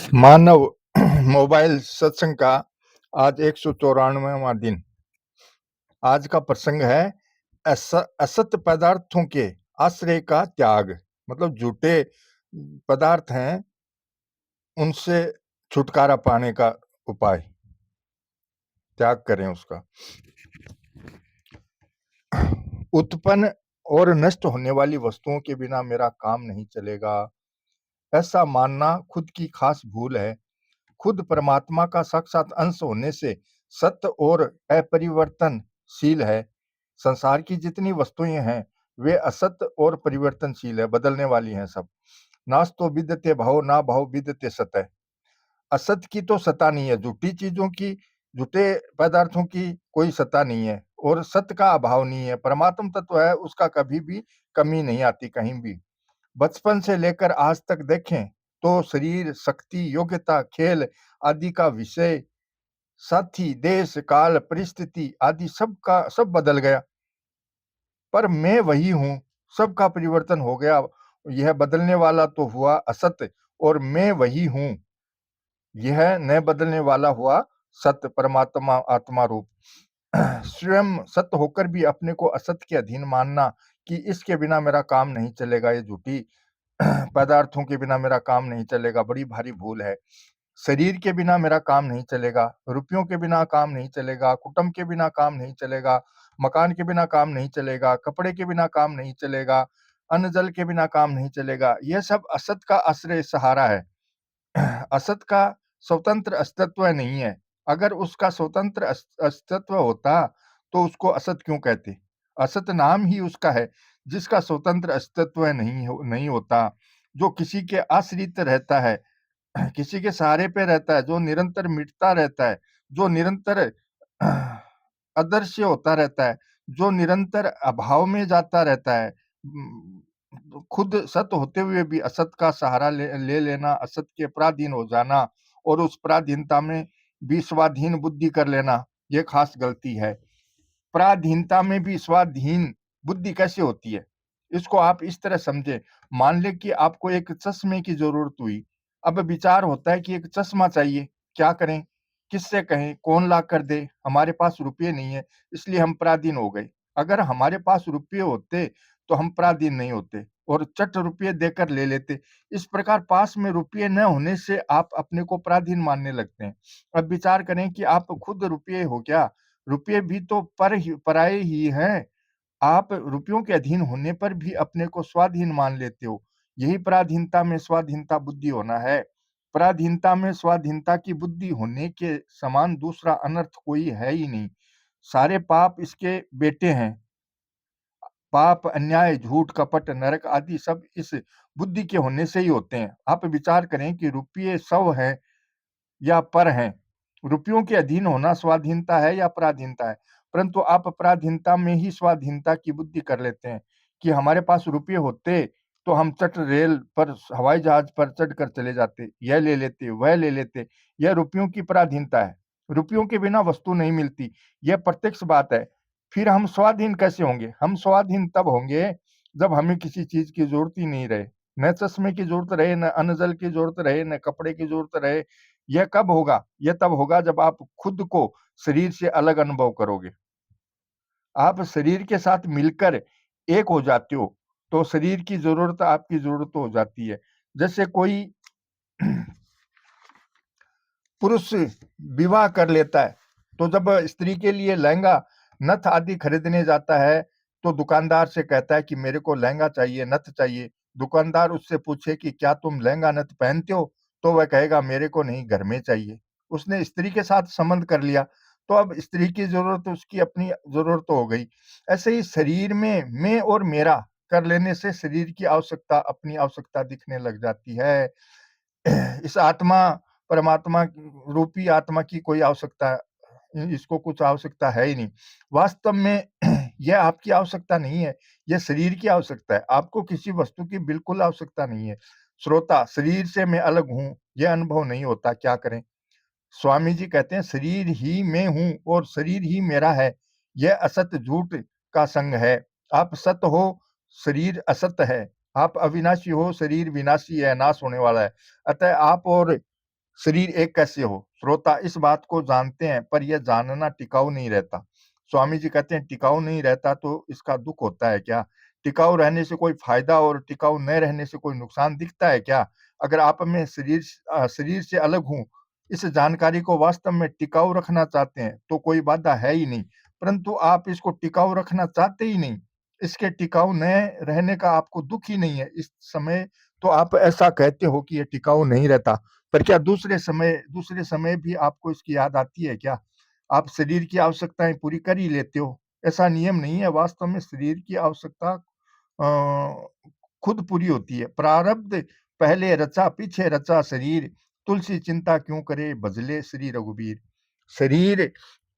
मानव mobile सत्संग का आज 194वां दिन। आज का प्रसंग है असत पदार्थों के आश्रय का त्याग। मतलब झूठे पदार्थ हैं, उनसे छुटकारा पाने का उपाय, त्याग करें उसका। उत्पन्न और नष्ट होने वाली वस्तुओं के बिना मेरा काम नहीं चलेगा, ऐसा मानना खुद की खास भूल है। खुद परमात्मा का साक्षात अंश होने से सत्य और अपरिवर्तनशील है। संसार की जितनी वस्तुएं हैं वे असत्य और परिवर्तनशील है, बदलने वाली हैं सब। नास्तो विद्यते भाव ना भाव विद्यते सत है। असत्य की तो सत्ता नहीं है, झूठी चीजों की, झूठे पदार्थों की कोई सत्ता नहीं है, और सत्य का अभाव नहीं है। परमात्म तत्व है, उसका कभी भी कमी नहीं आती कहीं भी। बचपन से लेकर आज तक देखें तो शरीर, शक्ति, योग्यता, खेल आदि का विषय, साथी, देश, काल, परिस्थिति आदि सब बदल गया, पर मैं वही हूँ। सबका परिवर्तन हो गया। यह बदलने वाला तो हुआ असत्य, और मैं वही हूँ, यह न बदलने वाला हुआ सत्य, परमात्मा आत्मा रूप। स्वयं सत्य होकर भी अपने को असत्य के अधीन मानना कि इसके बिना मेरा काम नहीं चलेगा, ये झूठी पदार्थों के बिना मेरा काम नहीं चलेगा, बड़ी भारी भूल है। शरीर के बिना मेरा काम नहीं चलेगा, रुपयों के बिना काम नहीं चलेगा, कुटुंब के बिना काम नहीं चलेगा, मकान के बिना काम नहीं चलेगा, कपड़े के बिना काम नहीं चलेगा, अन्न जल के बिना काम नहीं चलेगा। यह सब असत का आश्रय सहारा है। असत का स्वतंत्र अस्तित्व नहीं है। अगर उसका स्वतंत्र अस्तित्व होता तो उसको असत क्यों कहते? असत नाम ही उसका है जिसका स्वतंत्र अस्तित्व नहीं होता, जो किसी के आश्रित रहता है, किसी के सहारे पे रहता है, जो निरंतर मिटता रहता है, जो निरंतर अदृश्य होता रहता है, जो निरंतर अभाव में जाता रहता है। खुद सत्य होते हुए भी असत का सहारा ले लेना, असत के पराधीन हो जाना, और उस पराधीनता में भी स्वाधीन बुद्धि कर लेना, ये खास गलती है। पराधीनता में भी स्वाधीन बुद्धि कैसे होती है? इसको आप इस तरह समझे। मान ले कि आपको एक चश्मे की जरूरत हुई। अब विचार होता है कि एक चश्मा चाहिए, क्या करें, किससे कहें, कौन ला कर दे? हमारे पास रुपये नहीं है, इसलिए हम पराधीन हो गए। अगर हमारे पास रुपये होते तो हम पराधीन नहीं होते और चट रुपये देकर ले लेते। इस प्रकार पास में रुपये न होने से आप अपने को पराधीन मानने लगते हैं। अब विचार करें कि आप खुद रुपये हो क्या? रुपये भी तो पराये ही हैं। आप रुपयों के अधीन होने पर भी अपने को स्वाधीन मान लेते हो। यही पराधीनता में स्वाधीनता बुद्धि होना है। पराधीनता में स्वाधीनता की बुद्धि होने के समान दूसरा अनर्थ कोई है ही नहीं। सारे पाप इसके बेटे हैं। पाप, अन्याय, झूठ, कपट, नरक आदि सब इस बुद्धि के होने से ही होते हैं। आप विचार करें कि रुपये स्व हैं या पर हैं। रुपयों के अधीन होना स्वाधीनता है या पराधीनता है? परंतु आप पराधीनता में ही स्वाधीनता की बुद्धि कर लेते हैं कि हमारे पास रुपये होते तो हम चट रेल पर, हवाई जहाज पर चढ़कर चले जाते, यह ले लेते, वह ले लेते। यह रुपयों की पराधीनता है। रुपयों के बिना वस्तु नहीं मिलती, यह प्रत्यक्ष बात है। फिर हम स्वाधीन कैसे होंगे? हम स्वाधीन तब होंगे जब हमें किसी चीज की जरूरत ही नहीं रहे, न चश्मे की जरूरत रहे, न अन्न जल की जरूरत रहे, न कपड़े की जरूरत रहे। यह कब होगा? यह तब होगा जब आप खुद को शरीर से अलग अनुभव करोगे। आप शरीर के साथ मिलकर एक हो जाते हो, तो शरीर की ज़रूरत आपकी ज़रूरत हो जाती है। जैसे कोई पुरुष विवाह कर लेता है, तो जब स्त्री के लिए लहंगा, नथ आदि खरीदने जाता है, तो दुकानदार से कहता है कि मेरे को लहंगा चाहिए, नथ चाहिए। दुकानदार उससे पूछे कि क्या तुम लहंगा नथ पहनते हो? तो वह कहेगा मेरे को नहीं, घर में चाहिए। उसने स्त्री के साथ संबंध कर लिया, तो अब स्त्री की ज़रूरत उसकी अपनी ज़रूरत हो गई। ऐसे ही शरीर में मैं और मेरा कर लेने से शरीर की आवश्यकता, अपनी आवश्यकता दिखने लग जाती है। इस आत्मा, परमात्मा रूपी आत्मा की कोई आवश्यकता, इसको कुछ आवश्यकता है ही नहीं। वास्तव में यह आपकी आवश्यकता नहीं है, यह शरीर की आवश्यकता है। आपको किसी वस्तु की बिल्कुल आवश्यकता नहीं है। श्रोता, शरीर से मैं अलग हूँ, यह अनुभव नहीं होता, क्या करें? स्वामी जी कहते हैं शरीर ही मैं हूँ और शरीर ही मेरा है। यह असत झूठ का संग है। आप सत्य हो, शरीर असत्य है। आप अविनाशी हो, शरीर विनाशी है, नाश होने वाला है। अतः आप और शरीर एक कैसे हो? श्रोता इस बात को जानते हैं, पर यह जानना टिकाऊ नहीं रहता। स्वामी जी कहते हैं, टिकाऊ नहीं रहता तो इसका दुःख होता है क्या? टिकाऊ रहने से कोई फ़ायदा और टिकाऊ न रहने से कोई नुकसान दिखता है क्या? अगर आप में शरीर से अलग हूँ, इस जानकारी को वास्तव में टिकाऊ रखना चाहते हैं, तो कोई बाधा है ही नहीं। परंतु आप इसको टिकाऊ रखना चाहते ही नहीं। इसके टिकाऊ न रहने का आपको दुःख ही नहीं है। इस समय तो आप ऐसा कहते हो कि ये टिकाऊ नहीं रहता। पर क्या दूसरे समय भी आपको इसकी याद आती है क्या? आप शरीर की आवश्यकताएँ पूरी कर ही लेते हो। ऐसा नियम नहीं है, वास्तव में शरीर की आवश्यकता खुद पूरी होती है। प्रारब्ध पहले रचा पीछे रचा शरीर, तुलसी चिंता क्यों करे भजले श्री रघुबीर। शरीर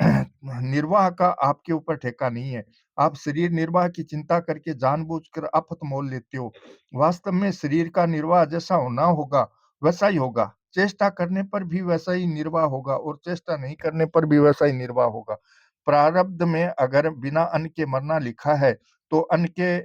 निर्वाह का आपके ऊपर ठेका नहीं है। आप शरीर निर्वाह की चिंता करके जानबूझकर आफत मोल लेते हो। वास्तव में शरीर का निर्वाह जैसा होना होगा, वैसा ही होगा। चेष्टा करने पर भी वैसा ही निर्वाह होगा और चेष्टा नहीं करने पर भी वैसा ही निर्वाह होगा। प्रारब्ध में अगर बिना अन्न के मरना लिखा है, तो अन्न के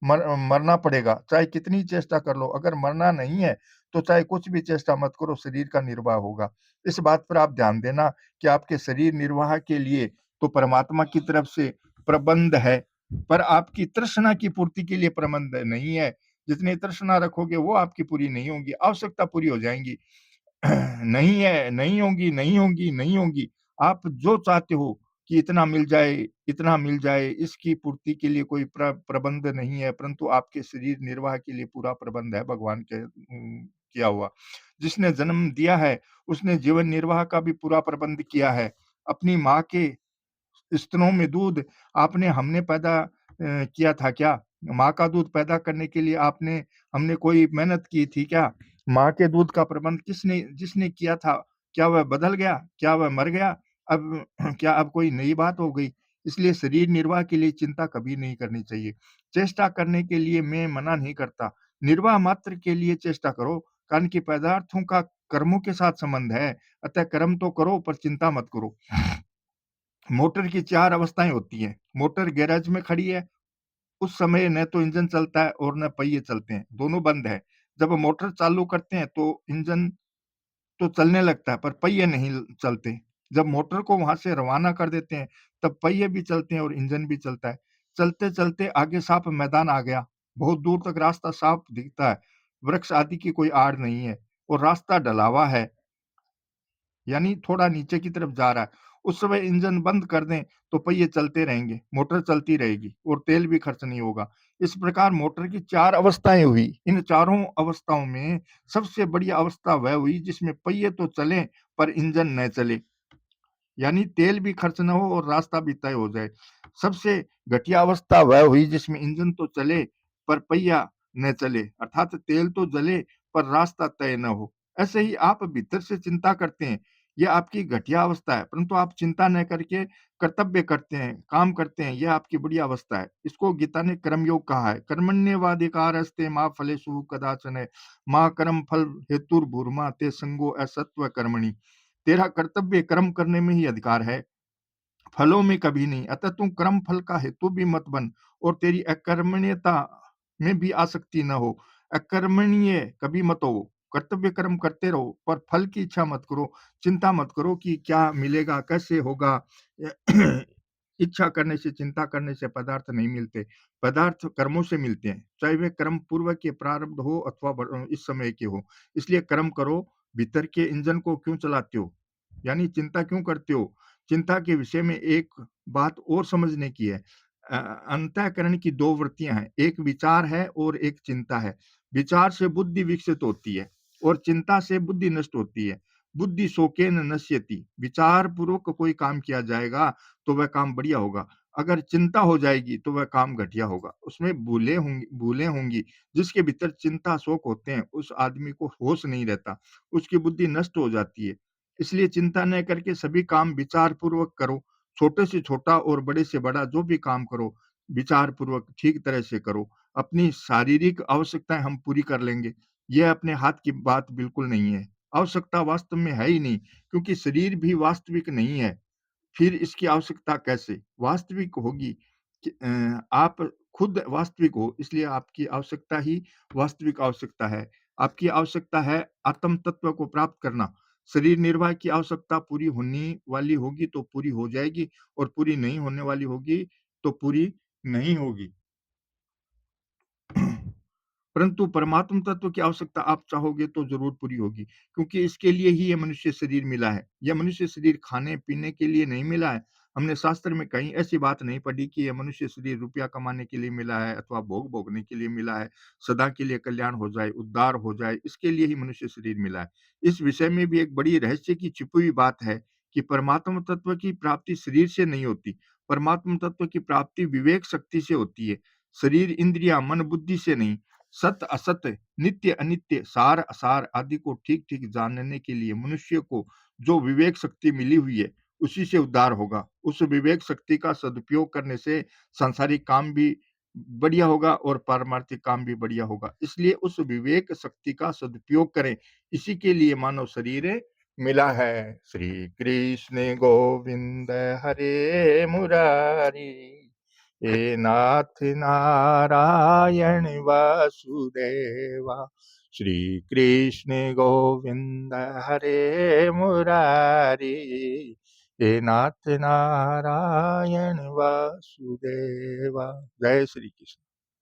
मरना पड़ेगा, चाहे कितनी चेष्टा कर लो। अगर मरना नहीं है, तो चाहे कुछ भी चेष्टा मत करो, शरीर का निर्वाह होगा। इस बात पर आप ध्यान देना कि आपके शरीर निर्वाह के लिए तो परमात्मा की तरफ से प्रबंध है, पर आपकी तृष्णा की पूर्ति के लिए प्रबंध नहीं है। जितनी तृष्णा रखोगे, वो आपकी पूरी नहीं होगी, आवश्यकता पूरी हो जाएँगी। नहीं है, नहीं होंगी, नहीं होंगी, नहीं होंगी। आप जो चाहते हो कि इतना मिल जाए, इसकी पूर्ति के लिए कोई प्रबंध नहीं है, परंतु आपके शरीर निर्वाह के लिए पूरा प्रबंध है भगवान के किया हुआ। जिसने जन्म दिया है, उसने जीवन निर्वाह का भी पूरा प्रबंध किया है। अपनी माँ के स्तनों में दूध आपने हमने पैदा किया था क्या? माँ का दूध पैदा करने के लिए हमने कोई मेहनत की थी क्या? माँ के दूध का प्रबंध जिसने किया था, क्या वह बदल गया? क्या वह मर गया? अब क्या अब कोई नई बात हो गई? इसलिए शरीर निर्वाह के लिए चिंता कभी नहीं करनी चाहिए। चेष्टा करने के लिए मैं मना नहीं करता, निर्वाह मात्र के लिए चेष्टा करो, कारण कि पदार्थों का कर्मों के साथ संबंध है, अतः कर्म तो करो पर चिंता मत करो। मोटर की 4 अवस्थाएँ होती हैं। मोटर गैरेज में खड़ी है, उस समय न तो इंजन चलता है और न पहिए चलते हैं, दोनों बंद है। जब मोटर चालू करते हैं तो इंजन तो चलने लगता है पर पहिए नहीं चलते। जब मोटर को वहाँ से रवाना कर देते हैं, तब पहिए भी चलते हैं और इंजन भी चलता है। चलते-चलते आगे साफ मैदान आ गया, बहुत दूर तक रास्ता साफ दिखता है, वृक्ष आदि की कोई आड़ नहीं है और रास्ता ढलावा है। यानी थोड़ा नीचे की तरफ जा रहा है। उस समय इंजन बंद कर दें, तो पहिए चलते रहेंगे, मोटर चलती रहेगी और तेल भी खर्च नहीं होगा। इस प्रकार मोटर की 4 अवस्थाएँ हुई। इन चारों अवस्थाओं में सबसे बढ़िया अवस्था वह हुई जिसमें पहिए तो चलें, पर इंजन न चले। यानी तेल भी खर्च ना हो और रास्ता भी तय हो जाए। सबसे घटिया अवस्था वह हुई जिसमें इंजन तो चले पर पहिया न चले, अर्थात तेल तो जले पर रास्ता तय न हो। ऐसे ही आप भीतर से चिंता करते हैं, यह आपकी घटिया अवस्था है, परंतु आप चिंता न करके कर्तव्य करते हैं, काम करते हैं, यह आपकी बढ़िया अवस्था है। इसको गीता ने कर्मयोग कहा है। कर्मण्येवाधिकारस्ते मा फलेषु कदाचन मा कर्म फल हेतुर्भुर्मा ते संगो असत्व कर्मणि। तेरा कर्तव्य कर्म करने में ही अधिकार है, फलों में कभी नहीं। अतः तू कर्म फल का हेतु भी मत बन और तेरी अकर्मण्यता में भी आसक्ति न हो। अकर्मण्य कभी मत हो, कर्तव्य कर्म करते रहो, पर फल की इच्छा मत करो। चिंता मत करो कि क्या मिलेगा, कैसे होगा। इच्छा करने से, चिंता करने से पदार्थ नहीं मिलते। पदार्थ कर्मों से मिलते हैं, चाहे वे कर्म पूर्व के प्रारब्ध हो अथवा इस समय के हो। इसलिए कर्म करो। भीतर के इंजन को क्यों चलाते हो? यानी चिंता क्यों करते हो? चिंता के विषय में एक बात और समझने की है। अंतःकरण की 2 वृत्तियाँ हैं, एक विचार है और एक चिंता है। विचार से बुद्धि विकसित होती है और चिंता से बुद्धि नष्ट होती है। बुद्धि शोकेन नश्यति, विचार पूर्वक कोई काम किया जाएगा तो वह काम बढ़िया होगा। अगर चिंता हो जाएगी तो वह काम घटिया होगा, उसमें भूलें होंगी। जिसके भीतर चिंता शोक होते हैं, उस आदमी को होश नहीं रहता, उसकी बुद्धि नष्ट हो जाती है। इसलिए चिंता न करके सभी काम विचार पूर्वक करो। छोटे से छोटा और बड़े से बड़ा जो भी काम करो, विचार पूर्वक ठीक तरह से करो। अपनी शारीरिक आवश्यकताएँ हम पूरी कर लेंगे, यह अपने हाथ की बात बिल्कुल नहीं है। आवश्यकता वास्तव में है ही नहीं, क्योंकि शरीर भी वास्तविक नहीं है। फिर इसकी आवश्यकता कैसे वास्तविक होगी? कि आप खुद वास्तविक हो, इसलिए आपकी आवश्यकता ही वास्तविक आवश्यकता है। आपकी आवश्यकता है आत्म तत्व को प्राप्त करना। शरीर निर्वाह की आवश्यकता पूरी होने वाली होगी तो पूरी हो जाएगी और पूरी नहीं होने वाली होगी तो पूरी नहीं होगी। परंतु परमात्म तत्व की आवश्यकता आप चाहोगे तो ज़रूर पूरी होगी, क्योंकि इसके लिए ही ये मनुष्य शरीर मिला है। यह मनुष्य शरीर खाने-पीने के लिए नहीं मिला है। हमने शास्त्र में कहीं ऐसी बात नहीं पढ़ी कि ये मनुष्य शरीर रुपया कमाने के लिए मिला है अथवा भोग भोगने के लिए मिला है, सदा के लिए कल्याण हो जाए, उद्धार हो जाए, इसके लिए ही मनुष्य शरीर मिला है। इस विषय में भी एक बड़ी रहस्य की छिपी हुई बात है कि परमात्म तत्व की प्राप्ति शरीर से नहीं होती। परमात्म तत्व की प्राप्ति विवेक शक्ति से होती है। शरीर, इंद्रियाँ, मन, बुद्धि से नहीं। सत्य असत्य, नित्य अनित्य, सार असार आदि को ठीक-ठीक जानने के लिए मनुष्य को जो विवेक शक्ति मिली हुई है, उसी से उद्धार होगा। उस विवेक शक्ति का सदुपयोग करने से सांसारिक काम भी बढ़िया होगा और पारमार्थिक काम भी बढ़िया होगा। इसलिए उस विवेक शक्ति का सदुपयोग करें। इसी के लिए मानव शरीर मिला है। श्री कृष्ण गोविंद हरे मुरारी, हे नाथ नारायण वासुदेवा। श्री कृष्ण गोविंद हरे मुरारी, हे नाथ नारायण वासुदेवा। जय श्री कृष्ण।